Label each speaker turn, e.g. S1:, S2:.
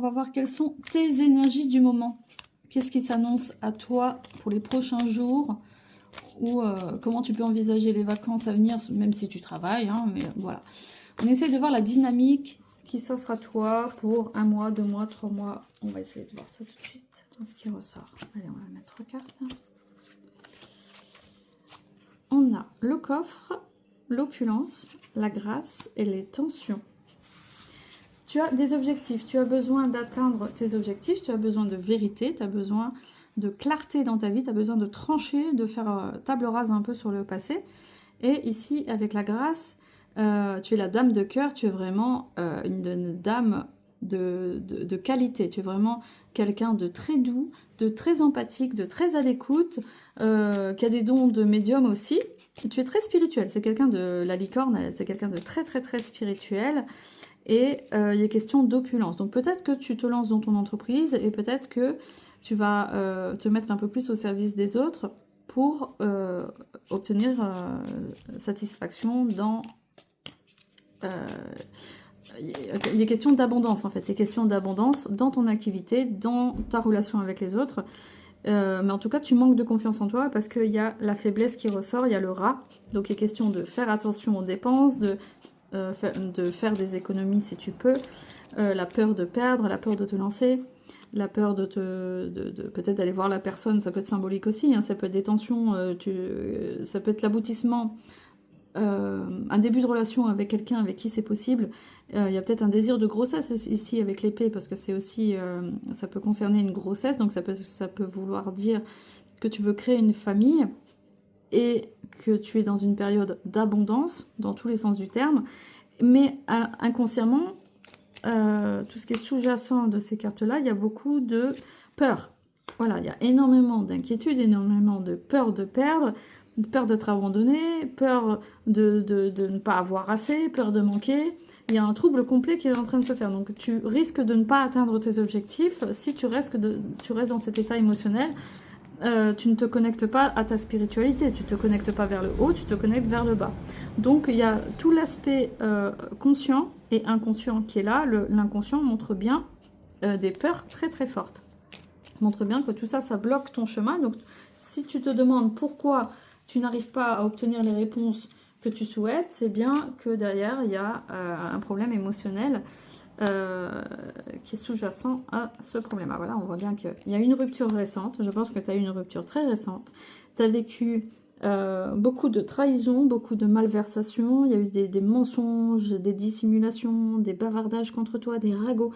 S1: va voir quelles sont tes énergies du moment. Qu'est-ce qui s'annonce à toi pour les prochains jours? Ou comment tu peux envisager les vacances à venir, même si tu travailles, hein, mais voilà. On essaye de voir la dynamique qui s'offre à toi pour 1 mois, 2 mois, 3 mois. On va essayer de voir ça tout de suite, dans ce qui ressort. Allez, on va mettre 3 cartes. On a le coffre, l'opulence, la grâce et les tensions. Tu as des objectifs, tu as besoin d'atteindre tes objectifs, tu as besoin de vérité, tu as besoin de clarté dans ta vie, tu as besoin de trancher, de faire table rase un peu sur le passé. Et ici, avec la grâce, tu es la dame de cœur, tu es vraiment une dame de qualité. Tu es vraiment quelqu'un de très doux, de très empathique, de très à l'écoute, qui a des dons de médium aussi. Tu es très spirituel, c'est quelqu'un de la licorne, c'est quelqu'un de très très très spirituel. Et il est question d'opulence. Donc peut-être que tu te lances dans ton entreprise et peut-être que tu vas te mettre un peu plus au service des autres pour obtenir satisfaction dans... il est question d'abondance en fait. Il est question d'abondance dans ton activité, dans ta relation avec les autres. Mais en tout cas, tu manques de confiance en toi parce qu'il y a la faiblesse qui ressort, il y a le rat. Donc il est question de faire attention aux dépenses, de faire des économies si tu peux, la peur de perdre, la peur de te lancer, la peur de peut-être d'aller voir la personne, ça peut être symbolique aussi, hein, ça peut être des tensions, ça peut être l'aboutissement, un début de relation avec quelqu'un avec qui c'est possible. Il y a peut-être un désir de grossesse ici avec l'épée, parce que c'est aussi, ça peut concerner une grossesse, donc ça peut vouloir dire que tu veux créer une famille, et que tu es dans une période d'abondance, dans tous les sens du terme, mais inconsciemment, tout ce qui est sous-jacent de ces cartes-là, il y a beaucoup de peur. Voilà, il y a énormément d'inquiétude, énormément de peur de perdre, peur d'être abandonné, peur de ne pas avoir assez, peur de manquer. Il y a un trouble complet qui est en train de se faire. Donc tu risques de ne pas atteindre tes objectifs si tu restes dans cet état émotionnel. Tu ne te connectes pas à ta spiritualité, tu ne te connectes pas vers le haut, tu te connectes vers le bas. Donc il y a tout l'aspect conscient et inconscient qui est là. L'inconscient montre bien des peurs très très fortes. Montre bien que tout ça, ça bloque ton chemin. Donc si tu te demandes pourquoi tu n'arrives pas à obtenir les réponses que tu souhaites, c'est bien que derrière il y a un problème émotionnel qui est sous-jacent à ce problème. Ah, voilà, on voit bien qu'il y a une rupture récente. Je pense que tu as eu une rupture très récente. Tu as vécu beaucoup de trahison, beaucoup de malversations. Il y a eu des mensonges, des dissimulations, des bavardages contre toi, des ragots.